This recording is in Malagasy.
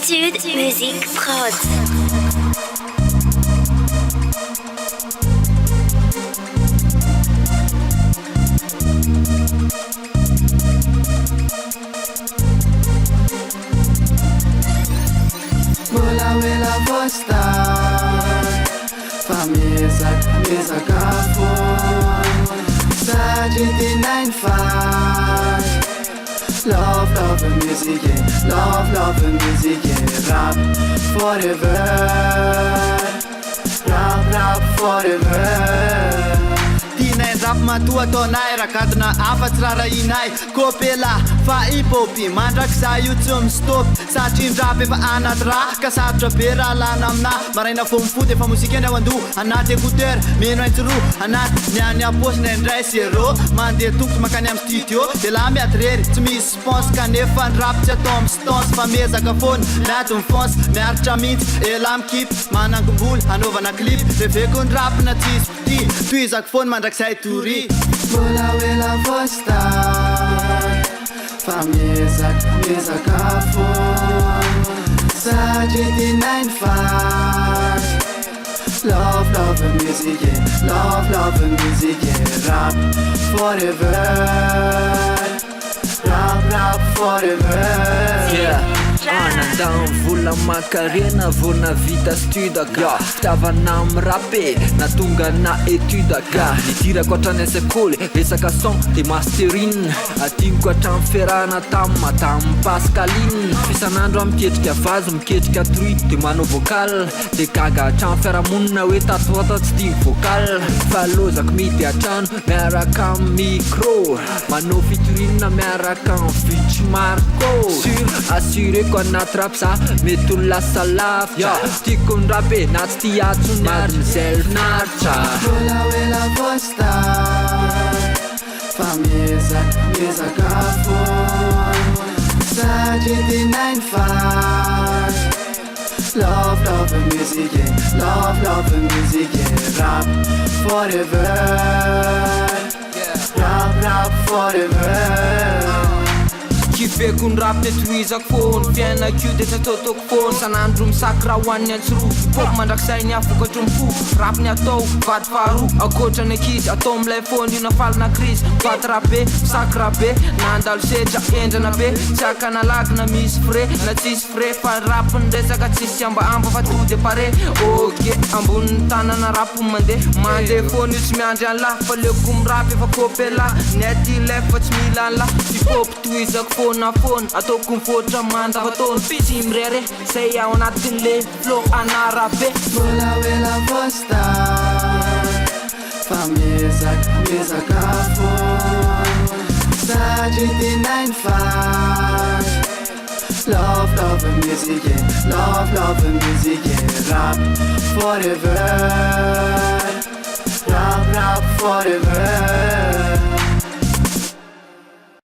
Tude Music Prod. Mulawela vosta Fameza kafo Sajidi 9-5 Love music, yeah. Love music, yeah. Rap forever. Rap forever. Tinay rap matua tonay rakadina afatsy rarainay kopela fa hip-hop mandrakizay io tsy mistopy satria ndrap efa anaty raha ka sarotra be raha lana amina maraina fo mifody efa mozika indray andoha anaty écouteur mino aintsiroa anaty niany aposina indray zéro mandeha tongotra makany amin'ny studio de la miady rery tsy misy sponsy kanefa ny rap tsy atao amin'ny stance fa miezaka foana miady mifonce miaritra mihitsy ela mikipy manangom-boly hanaovana clip reveko ny rap na tsisy piti toizako foana mandrakizay tory mbola oela vosta fa miezaka foana Sajidi 9-5 Love music, yeah. Love music, yeah. Rap forever. Rap forever. Yeah. Anandam vola makarena vona vita studaka Tavana mrape na tonga na etudaka Nitirako hatrany an-tsekoly resaka son de mastering Atiniko hatrany ferana tam Pascaline Fisanandro miketrika vazo miketrika truit de manao vocal De gaga hatrany fiarahamonina hoe tatoata tsy tia vocal Fa lozako mity hatrano miaraka amin'ny micro Manao featuring miaraka amin'ny Vitch Marco Assureko anaty rap za mety ho lasa lavitra Tiako ny rap e na tsy tia atsony ary zay finaritra Mbola oela vosta fa miezaka foana Sajidi 9-5 Love music, yeah. Love music, yeah. Rap forever. Rap forever. Kifeko ny rap de toizako foana Fiainako de tsy ataotako foana Sanandro misaky raha hoan'ny antsiroa Pop mandrakizay ny afokatro mifo Rap ny atao vady faharoa Akoatra ny ankizy atao milay foana Io nafalina crise Vady rap be, misaky rap be Nandalo sedra endrana be Tsy akana lagy na misy frais Na tsisy frais Fa rap ny resaka tsisy amba fa to de pare Ok, ambony tanana rap mandeha foana io tsy miandry an'la Fa leoko mirap efa kopela Nety lefa tsy mila an'la Hip-hop toizako foana ataoko mivoatra mandavatona Tsy mirere say ao anatin'le flow anarabe Mbola oela vosta fa miezaka foana Sajidi 9-5 Love music, yeah. Love music, yeah. Rap forever. Rap forever.